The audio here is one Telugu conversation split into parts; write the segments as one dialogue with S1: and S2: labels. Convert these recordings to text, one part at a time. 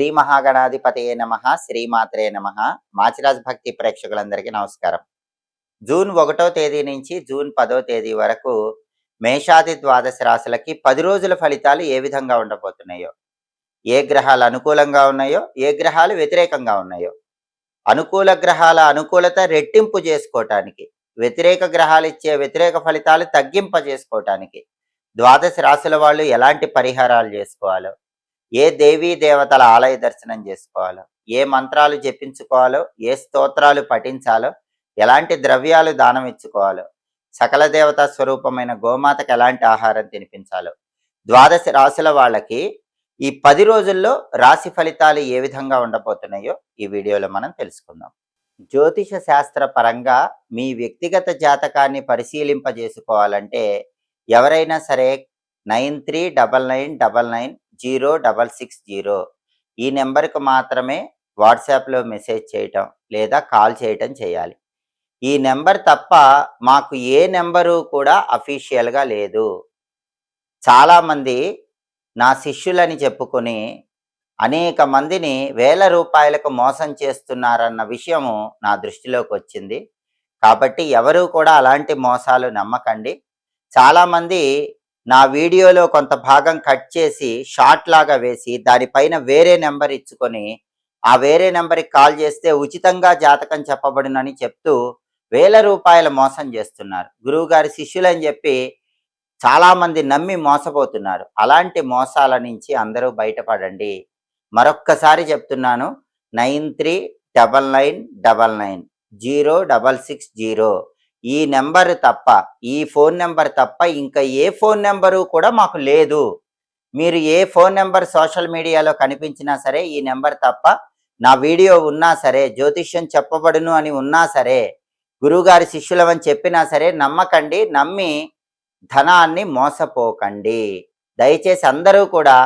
S1: శ్రీ మహాగణాధిపతయే నమః, శ్రీమాత్రే నమః. మాచిరాజ్ భక్తి ప్రేక్షకులందరికీ నమస్కారం. జూన్ 1వ తేదీ నుంచి జూన్ 10వ తేదీ వరకు మేషాది ద్వాదశ రాశులకి 10 రోజుల ఫలితాలు ఏ విధంగా ఉండబోతున్నాయో, ఏ గ్రహాలు అనుకూలంగా ఉన్నాయో, ఏ గ్రహాలు వ్యతిరేకంగా ఉన్నాయో, అనుకూల గ్రహాల అనుకూలత రెట్టింపు చేసుకోవటానికి, వ్యతిరేక గ్రహాలు ఇచ్చే వ్యతిరేక ఫలితాలు తగ్గింపజేసుకోవటానికి ద్వాదశ రాశుల వాళ్ళు ఎలాంటి పరిహారాలు చేసుకోవాలో, ఏ దేవీ దేవతల ఆలయ దర్శనం చేసుకోవాలో, ఏ మంత్రాలు జపించుకోవాలో, ఏ స్తోత్రాలు పఠించాలో, ఎలాంటి ద్రవ్యాలు దానం ఇచ్చుకోవాలో, సకల దేవతా స్వరూపమైన గోమాతకు ఎలాంటి ఆహారం తినిపించాలో, ద్వాదశ రాశుల వాళ్ళకి ఈ 10 రోజుల్లో రాశి ఫలితాలు ఏ విధంగా ఉండబోతున్నాయో ఈ వీడియోలో మనం తెలుసుకుందాం. జ్యోతిష శాస్త్ర పరంగా మీ వ్యక్తిగత జాతకాన్ని పరిశీలింపజేసుకోవాలంటే ఎవరైనా సరే 9399990660 ఈ నెంబర్కు మాత్రమే వాట్సాప్లో మెసేజ్ చేయటం లేదా కాల్ చేయటం చేయాలి. ఈ నెంబర్ తప్ప మాకు ఏ నెంబరు కూడా అఫీషియల్గా లేదు. చాలామంది నా శిష్యులని చెప్పుకొని అనేక మందిని వేల రూపాయలకు మోసం చేస్తున్నారన్న విషయము నా దృష్టిలోకి వచ్చింది. కాబట్టి ఎవరు కూడా అలాంటి మోసాలు నమ్మకండి. చాలామంది నా వీడియోలో కొంత భాగం కట్ చేసి షార్ట్ లాగా వేసి దానిపైన వేరే నెంబర్ ఇచ్చుకొని ఆ వేరే నెంబర్కి కాల్ చేస్తే ఉచితంగా జాతకం చెప్పబడునని చెప్తూ వేల రూపాయల మోసం చేస్తున్నారు. గురువుగారి శిష్యులని చెప్పి చాలామంది నమ్మి మోసపోతున్నారు. అలాంటి మోసాల నుంచి అందరూ బయటపడండి. మరొక్కసారి చెప్తున్నాను, 9399990660 ఈ నెంబర్ తప్ప, ఈ ఫోన్ నెంబర్ తప్ప ఇంకా ఏ ఫోన్ నెంబరు కూడా మాకు లేదు. మీరు ఏ ఫోన్ నెంబర్ సోషల్ మీడియాలో కనిపించినా సరే ఈ నెంబర్ తప్ప, నా వీడియో ఉన్నా సరే, జ్యోతిష్యం చెప్పబడును అని ఉన్నా సరే, గురువుగారి శిష్యులమని చెప్పినా సరే నమ్మకండి. నమ్మి ధనాన్ని మోసపోకండి. దయచేసి అందరూ కూడా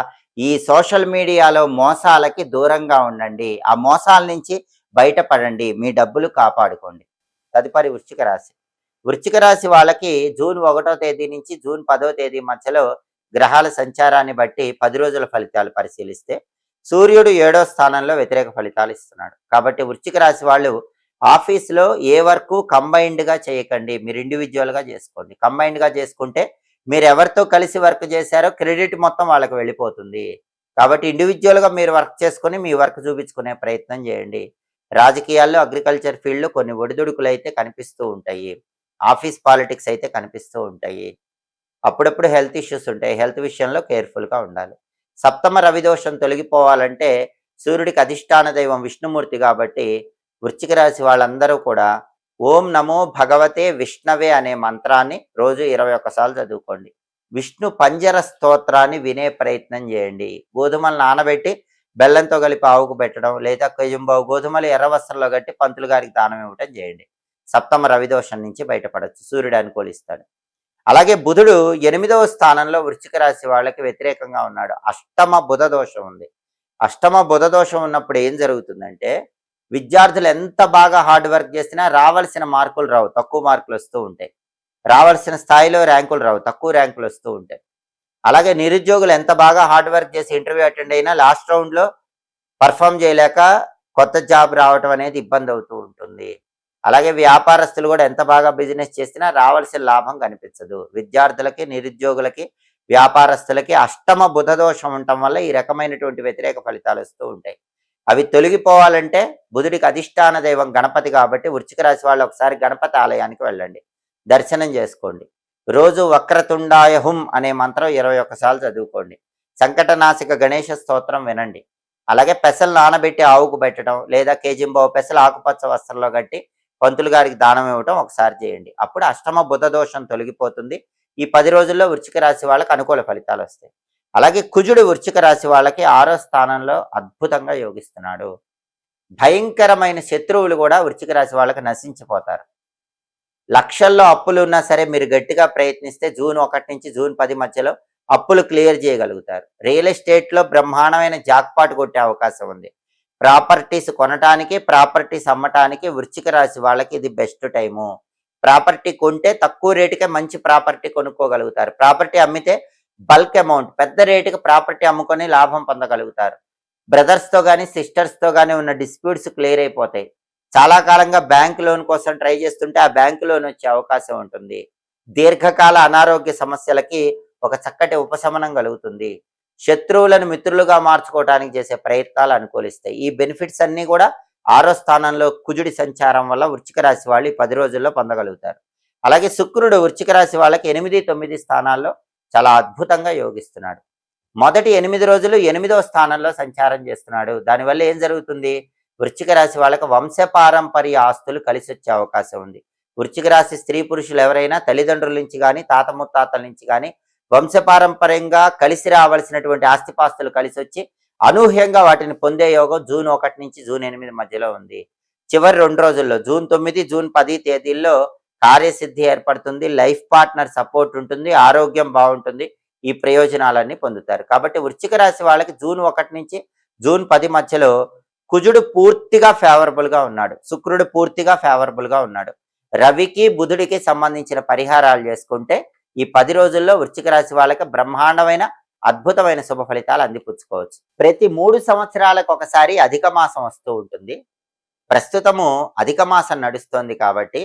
S1: ఈ సోషల్ మీడియాలో మోసాలకి దూరంగా ఉండండి. ఆ మోసాల నుంచి బయటపడండి. మీ డబ్బులు కాపాడుకోండి. తదుపరి వృశ్చిక రాశి. వృశ్చిక రాశి వాళ్ళకి జూన్ 1వ తేదీ నుంచి జూన్ 10వ తేదీ మధ్యలో గ్రహాల సంచారాన్ని బట్టి 10 రోజుల ఫలితాలు పరిశీలిస్తే సూర్యుడు 7వ స్థానంలో వ్యతిరేక ఫలితాలు ఇస్తున్నాడు. కాబట్టి వృశ్చిక రాశి వాళ్ళు ఆఫీస్లో ఏ వర్క్ కంబైన్డ్గా చేయకండి. మీరు ఇండివిజువల్గా చేసుకోండి. కంబైన్డ్గా చేసుకుంటే మీరు ఎవరితో కలిసి వర్క్ చేశారో క్రెడిట్ మొత్తం వాళ్ళకి వెళ్ళిపోతుంది. కాబట్టి ఇండివిజువల్గా మీరు వర్క్ చేసుకొని మీ వర్క్ చూపించుకునే ప్రయత్నం చేయండి. రాజకీయాల్లో, అగ్రికల్చర్ ఫీల్డ్లో కొన్ని ఒడిదుడుకులు అయితే కనిపిస్తూ ఉంటాయి. ఆఫీస్ పాలిటిక్స్ అయితే కనిపిస్తూ ఉంటాయి. అప్పుడప్పుడు హెల్త్ ఇష్యూస్ ఉంటాయి. హెల్త్ విషయంలో కేర్ఫుల్గా ఉండాలి. సప్తమ రవిదోషం తొలగిపోవాలంటే సూర్యుడికి అధిష్టాన దైవం విష్ణుమూర్తి కాబట్టి వృశ్చిక రాశి వాళ్ళందరూ కూడా ఓం నమో భగవతే విష్ణవే అనే మంత్రాన్ని రోజు 21 సార్లు చదువుకోండి. విష్ణు పంజర స్తోత్రాన్ని వినే ప్రయత్నం చేయండి. గోధుమలు నానబెట్టి బెల్లంతో కలిపి ఆవుకు పెట్టడం, లేదా కేజంబావు గోధుమలు ఎర్ర వస్త్రంలో కట్టి పంతులు గారికి దానం ఇవ్వటం చేయండి. సప్తమ రవిదోషం నుంచి బయటపడవచ్చు. సూర్యుడు అనుకూలిస్తాడు. అలాగే బుధుడు 8వ స్థానంలో వృశ్చిక రాశి వాళ్ళకి వ్యతిరేకంగా ఉన్నాడు. అష్టమ బుధ దోషం ఉంది. అష్టమ బుధ దోషం ఉన్నప్పుడు ఏం జరుగుతుందంటే విద్యార్థులు ఎంత బాగా హార్డ్ వర్క్ చేసినా రావాల్సిన మార్కులు రావు, తక్కువ మార్కులు వస్తూ ఉంటాయి. రావాల్సిన స్థాయిలో ర్యాంకులు రావు, తక్కువ ర్యాంకులు వస్తూ ఉంటాయి. అలాగే నిరుద్యోగులు ఎంత బాగా హార్డ్ వర్క్ చేసి ఇంటర్వ్యూ అటెండ్ అయినా లాస్ట్ రౌండ్లో పర్ఫామ్ చేయలేక కొత్త జాబ్ రావటం అనేది ఇబ్బంది అవుతూ ఉంటుంది. అలాగే వ్యాపారస్తులు కూడా ఎంత బాగా బిజినెస్ చేసినా రావాల్సిన లాభం కనిపించదు. విద్యార్థులకి, నిరుద్యోగులకి, వ్యాపారస్తులకి అష్టమ బుధ దోషం ఉండటం వల్ల ఈ రకమైనటువంటి వ్యతిరేక ఫలితాలు వస్తూ ఉంటాయి. అవి తొలగిపోవాలంటే బుధుడికి అధిష్టాన దైవం గణపతి కాబట్టి వృశ్చిక రాశి వాళ్ళు ఒకసారి గణపతి ఆలయానికి వెళ్ళండి, దర్శనం చేసుకోండి. రోజు వక్రతుండాయ హుం అనే మంత్రం 21 సార్లు చదువుకోండి. సంకటనాశక గణేష స్తోత్రం వినండి. అలాగే పెసలు నానబెట్టి ఆవుకు పెట్టడం, లేదా కేజింబావు పెసలు ఆకుపచ్చ వస్త్రంలో కట్టి పంతులు గారికి దానం ఇవ్వటం ఒకసారి చేయండి. అప్పుడు అష్టమ బుధ దోషం తొలగిపోతుంది. ఈ 10 రోజుల్లో వృశ్చిక రాశి వాళ్ళకి అనుకూల ఫలితాలు వస్తాయి. అలాగే కుజుడు వృశ్చిక రాశి వాళ్ళకి 6వ స్థానంలో అద్భుతంగా యోగిస్తున్నాడు. భయంకరమైన శత్రువులు కూడా వృశ్చిక రాశి వాళ్ళకి నశించిపోతారు. లక్షల్లో అప్పులు ఉన్నా సరే మీరు గట్టిగా ప్రయత్నిస్తే జూన్ 1 నుంచి జూన్ 10 మధ్యలో అప్పులు క్లియర్ చేయగలుగుతారు. రియల్ ఎస్టేట్లో బ్రహ్మాండమైన జాక్పాట్ కొట్టే అవకాశం ఉంది. ప్రాపర్టీస్ కొనటానికి, ప్రాపర్టీస్ అమ్మటానికి వృశ్చిక రాశి వాళ్ళకి ఇది బెస్ట్ టైము. ప్రాపర్టీ కొంటే తక్కువ రేటుకే మంచి ప్రాపర్టీ కొనుక్కోగలుగుతారు. ప్రాపర్టీ అమ్మితే బల్క్ అమౌంట్ పెద్ద రేటుకి ప్రాపర్టీ అమ్ముకొని లాభం పొందగలుగుతారు. బ్రదర్స్‌తో గాని, సిస్టర్స్‌తో గాని ఉన్న డిస్ప్యూట్స్ క్లియర్ అయిపోతాయి. చాలా కాలంగా బ్యాంక్ లోన్ కోసం ట్రై చేస్తుంటే ఆ బ్యాంక్ లోన్ వచ్చే అవకాశం ఉంటుంది. దీర్ఘకాల అనారోగ్య సమస్యలకి ఒక చక్కటి ఉపశమనం కలుగుతుంది. శత్రువులను మిత్రులుగా మార్చుకోవడానికి చేసే ప్రయత్నాలు అనుకూలిస్తాయి. ఈ బెనిఫిట్స్ అన్నీ కూడా 6వ స్థానంలో కుజుడి సంచారం వల్ల వృశ్చిక రాశి వాళ్ళు ఈ 10 రోజుల్లో పొందగలుగుతారు. అలాగే శుక్రుడు వృశ్చిక రాశి వాళ్ళకి 8, 9 స్థానాల్లో చాలా అద్భుతంగా యోగిస్తున్నాడు. మొదటి 8 రోజులు 8వ స్థానంలో సంచారం చేస్తున్నాడు. దానివల్ల ఏం జరుగుతుంది? వృశ్చిక రాశి వాళ్ళకి వంశపారంపర్య ఆస్తులు కలిసొచ్చే అవకాశం ఉంది. వృశ్చిక రాశి స్త్రీ పురుషులు ఎవరైనా తల్లిదండ్రుల నుంచి కానీ, తాత ముత్తాతల నుంచి కానీ వంశపారంపర్యంగా కలిసి రావాల్సినటువంటి ఆస్తిపాస్తులు కలిసొచ్చి అనూహ్యంగా వాటిని పొందే యోగం జూన్ 1 నుంచి జూన్ 8 మధ్యలో ఉంది. చివరి 2 రోజుల్లో జూన్ 9, జూన్ 10 తేదీల్లో కార్యసిద్ధి ఏర్పడుతుంది. లైఫ్ పార్ట్నర్ సపోర్ట్ ఉంటుంది. ఆరోగ్యం బాగుంటుంది. ఈ ప్రయోజనాలన్నీ పొందుతారు. కాబట్టి వృశ్చిక రాశి వాళ్ళకి జూన్ 1 నుంచి జూన్ 10 మధ్యలో కుజుడు పూర్తిగా ఫేవరబుల్గా ఉన్నాడు. శుక్రుడు పూర్తిగా ఫేవరబుల్గా ఉన్నాడు. రవికి బుధుడికి సంబంధించిన పరిహారాలు చేసుకుంటే ఈ 10 రోజుల్లో వృశ్చిక రాశి వాళ్ళకి బ్రహ్మాండమైన అద్భుతమైన శుభ ఫలితాలు అందిపుచ్చుకోవచ్చు. ప్రతి 3 సంవత్సరాలకు ఒకసారి అధిక మాసం వస్తూ ఉంటుంది. ప్రస్తుతము అధిక మాసం నడుస్తోంది కాబట్టి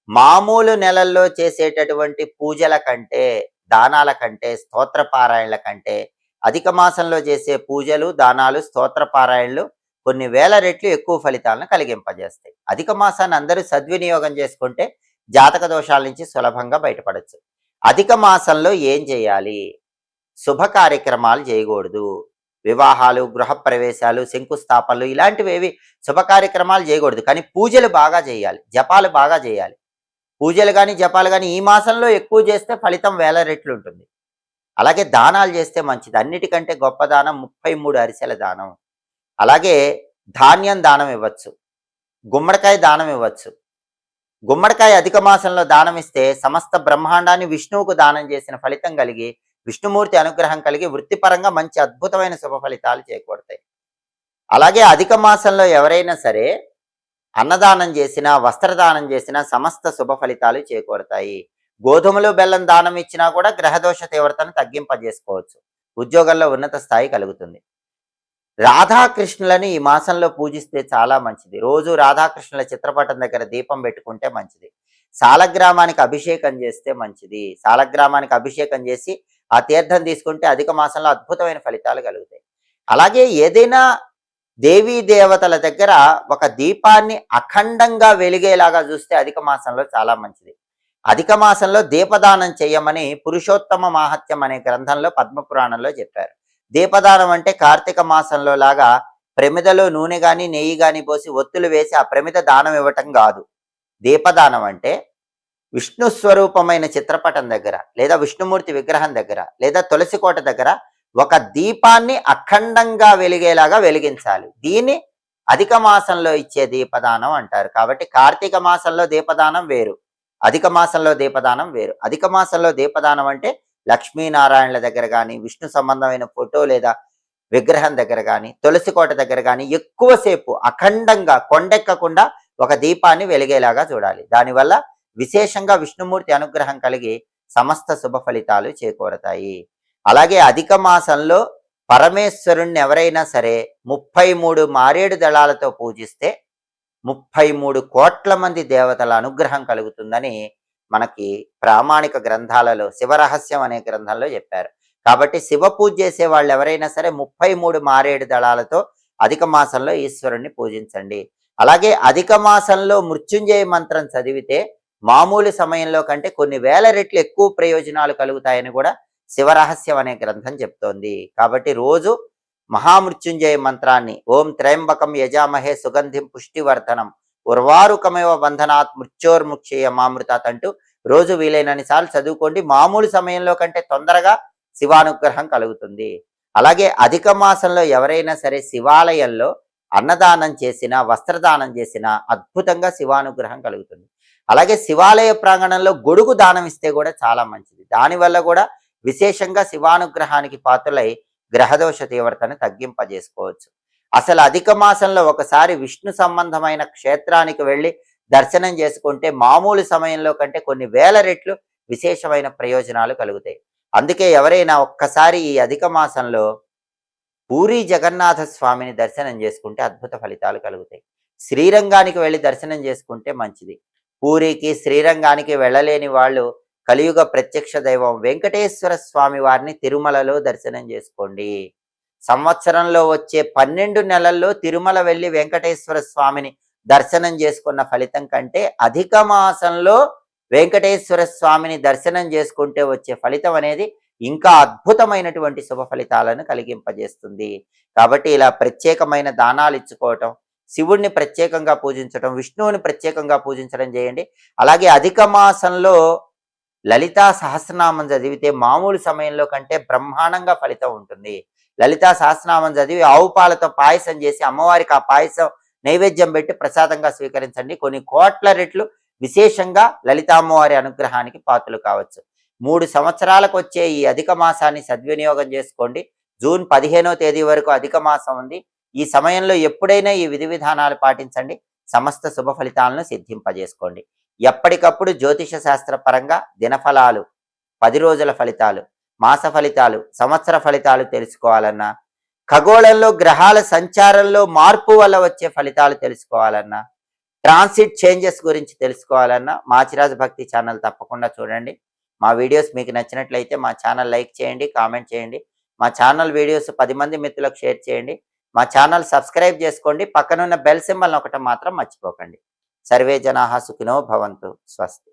S1: మామూలు నెలల్లో చేసేటటువంటి పూజల కంటే, దానాల కంటే, స్తోత్ర పారాయణల కంటే అధిక మాసంలో చేసే పూజలు, దానాలు, స్తోత్ర పారాయణలు కొన్ని వేల రెట్లు ఎక్కువ ఫలితాలను కలిగింపజేస్తాయి. అధిక మాసాన్ని అందరూ సద్వినియోగం చేసుకుంటే జాతక దోషాల నుంచి సులభంగా బయటపడచ్చు. అధిక మాసంలో ఏం చేయాలి? శుభ కార్యక్రమాలు చేయకూడదు. వివాహాలు, గృహప్రవేశాలు, శంకుస్థాపనలు ఇలాంటివేవి శుభ కార్యక్రమాలు చేయకూడదు. కానీ పూజలు బాగా చేయాలి, జపాలు బాగా చేయాలి. పూజలు కానీ, జపాలు కానీ ఈ మాసంలో ఎక్కువ చేస్తే ఫలితం వేల రెట్లు ఉంటుంది. అలాగే దానాలు చేస్తే మంచిది. అన్నిటికంటే గొప్ప దానం 33 అరిసెల దానం. అలాగే ధాన్యం దానం ఇవ్వచ్చు, గుమ్మడికాయ దానం ఇవ్వచ్చు. గుమ్మడికాయ అధిక మాసంలో దానం ఇస్తే సమస్త బ్రహ్మాండాన్ని విష్ణువుకు దానం చేసిన ఫలితం కలిగి, విష్ణుమూర్తి అనుగ్రహం కలిగి వృత్తిపరంగా మంచి అద్భుతమైన శుభ ఫలితాలు చేకూడతాయి. అలాగే అధిక మాసంలో ఎవరైనా సరే అన్నదానం చేసినా, వస్త్రదానం చేసినా సమస్త శుభ ఫలితాలు చేకూరతాయి. గోధుమలు, బెల్లం దానం ఇచ్చినా కూడా గ్రహదోష తీవ్రతను తగ్గింపజేసుకోవచ్చు. ఉద్యోగంలో ఉన్నత స్థాయి కలుగుతుంది. రాధాకృష్ణులని ఈ మాసంలో పూజిస్తే చాలా మంచిది. రోజు రాధాకృష్ణుల చిత్రపటం దగ్గర దీపం పెట్టుకుంటే మంచిది. సాలగ్రామానికి అభిషేకం చేస్తే మంచిది. సాలగ్రామానికి అభిషేకం చేసి ఆ తీర్థం తీసుకుంటే అధిక మాసంలో అద్భుతమైన ఫలితాలు కలుగుతాయి. అలాగే ఏదైనా దేవీ దేవతల దగ్గర ఒక దీపాన్ని అఖండంగా వెలిగేలాగా చూస్తే అధిక మాసంలో చాలా మంచిది. అధిక మాసంలో దీపదానం చేయమని పురుషోత్తమ మాహత్యం అనే గ్రంథంలో పద్మపురాణంలో చెప్పారు. దీపదానం అంటే కార్తీక మాసంలో లాగా ప్రమిదలో నూనె కానీ, నెయ్యి కానీ పోసి ఒత్తులు వేసి ఆ ప్రమిద దానం ఇవ్వటం కాదు. దీపదానం అంటే విష్ణు స్వరూపమైన చిత్రపటం దగ్గర, లేదా విష్ణుమూర్తి విగ్రహం దగ్గర, లేదా తులసి కోట దగ్గర ఒక దీపాన్ని అఖండంగా వెలిగేలాగా వెలిగించాలి. దీన్ని అధిక మాసంలో ఇచ్చే దీపదానం అంటారు. కాబట్టి కార్తీక మాసంలో దీపదానం వేరు, అధిక మాసంలో దీపదానం వేరు. అధిక మాసంలో దీపదానం అంటే లక్ష్మీనారాయణల దగ్గర కానీ, విష్ణు సంబంధమైన ఫోటో లేదా విగ్రహం దగ్గర కానీ, తులసి కోట దగ్గర కానీ ఎక్కువసేపు అఖండంగా కొండెక్కకుండా ఒక దీపాన్ని వెలిగేలాగా చూడాలి. దానివల్ల విశేషంగా విష్ణుమూర్తి అనుగ్రహం కలిగి సమస్త శుభ ఫలితాలు చేకూరతాయి. అలాగే అధిక మాసంలో పరమేశ్వరుణ్ణి ఎవరైనా సరే 33 మారేడు దళాలతో పూజిస్తే 33 కోట్ల మంది దేవతల అనుగ్రహం కలుగుతుందని మనకి ప్రామాణిక గ్రంథాలలో శివరహస్యం అనే గ్రంథంలో చెప్పారు. కాబట్టి శివ పూజ చేసే వాళ్ళు ఎవరైనా సరే 33 మారేడు దళాలతో అధిక మాసంలో ఈశ్వరుణ్ణి పూజించండి. అలాగే అధిక మాసంలో మృత్యుంజయ మంత్రం చదివితే మామూలు సమయంలో కంటే కొన్ని వేల రెట్లు ఎక్కువ ప్రయోజనాలు కలుగుతాయని కూడా శివరహస్యం అనే గ్రంథం చెప్తోంది. కాబట్టి రోజు మహామృత్యుంజయ మంత్రాన్ని ఓం త్రయంబకం యజామహే సుగంధిం పుష్టివర్ధనం ఉర్వారుకమేవ బంధనాత్ మృత్యోర్ముక్షేయ మామృతాత్ అంటూ రోజు వీలైనన్ని సార్లు చదువుకోండి. మామూలు సమయంలో కంటే తొందరగా శివానుగ్రహం కలుగుతుంది. అలాగే అధిక మాసంలో ఎవరైనా సరే శివాలయంలో అన్నదానం చేసినా, వస్త్రదానం చేసినా అద్భుతంగా శివానుగ్రహం కలుగుతుంది. అలాగే శివాలయ ప్రాంగణంలో గొడుగు దానం ఇస్తే కూడా చాలా మంచిది. దానివల్ల కూడా విశేషంగా శివానుగ్రహానికి పాత్రలై గ్రహదోష తీవ్రతను తగ్గింపజేసుకోవచ్చు. అసలు అధిక మాసంలో ఒకసారి విష్ణు సంబంధమైన క్షేత్రానికి వెళ్ళి దర్శనం చేసుకుంటే మామూలు సమయంలో కంటే కొన్ని వేల రెట్లు విశేషమైన ప్రయోజనాలు కలుగుతాయి. అందుకే ఎవరైనా ఒక్కసారి ఈ అధిక మాసంలో పూరి జగన్నాథ స్వామిని దర్శనం చేసుకుంటే అద్భుత ఫలితాలు కలుగుతాయి. శ్రీరంగానికి వెళ్ళి దర్శనం చేసుకుంటే మంచిది. పూరికి, శ్రీరంగానికి వెళ్ళలేని వాళ్ళు కలియుగ ప్రత్యక్ష దైవం వెంకటేశ్వర స్వామి వారిని తిరుమలలో దర్శనం చేసుకోండి. సంవత్సరంలో వచ్చే 12 నెలల్లో తిరుమల వెళ్ళి వెంకటేశ్వర స్వామిని దర్శనం చేసుకున్న ఫలితం కంటే అధిక మాసంలో వెంకటేశ్వర స్వామిని దర్శనం చేసుకుంటే వచ్చే ఫలితం అనేది ఇంకా అద్భుతమైనటువంటి శుభ ఫలితాలను కలిగింపజేస్తుంది. కాబట్టి ఇలా ప్రత్యేకమైన దానాలు ఇచ్చుకోవటం, శివుణ్ణి ప్రత్యేకంగా పూజించడం, విష్ణువుని ప్రత్యేకంగా పూజించడం చేయండి. అలాగే అధిక మాసంలో లలితా సహస్రనామం చదివితే మామూలు సమయంలో కంటే బ్రహ్మాండంగా ఫలితం ఉంటుంది. లలితా సహస్రనామం చదివి ఆవు పాలతో పాయసం చేసి అమ్మవారికి ఆ పాయసం నైవేద్యం పెట్టి ప్రసాదంగా స్వీకరించండి. కొన్ని కోట్ల రెట్లు విశేషంగా లలితామ్మవారి అనుగ్రహానికి పాత్రలు కావచ్చు. 3 సంవత్సరాలకు వచ్చే ఈ అధిక మాసాన్ని సద్వినియోగం చేసుకోండి. జూన్ 15వ తేదీ వరకు అధిక మాసం ఉంది. ఈ సమయంలో ఎప్పుడైనా ఈ విధి విధానాలు పాటించండి. సమస్త శుభ ఫలితాలను సిద్ధింపజేసుకోండి. ఎప్పటికప్పుడు జ్యోతిష శాస్త్ర పరంగా దినఫలాలు, 10 రోజుల ఫలితాలు, మాస ఫలితాలు, సంవత్సర ఫలితాలు తెలుసుకోవాలన్నా, ఖగోళంలో గ్రహాల సంచారంలో మార్పు వల్ల వచ్చే ఫలితాలు తెలుసుకోవాలన్నా, ట్రాన్సిట్ చేంజెస్ గురించి తెలుసుకోవాలన్నా మాచిరాజు భక్తి ఛానల్ తప్పకుండా చూడండి. మా వీడియోస్ మీకు నచ్చినట్లయితే మా ఛానల్ లైక్ చేయండి, కామెంట్ చేయండి. మా ఛానల్ వీడియోస్ 10 మంది మిత్రులకు షేర్ చేయండి. మా ఛానల్ సబ్స్క్రైబ్ చేసుకోండి. పక్కనున్న బెల్ సింబల్ నొక్కటం మాత్రం మర్చిపోకండి. సర్వే జనాః సుఖినో భవంతు. స్వస్తి.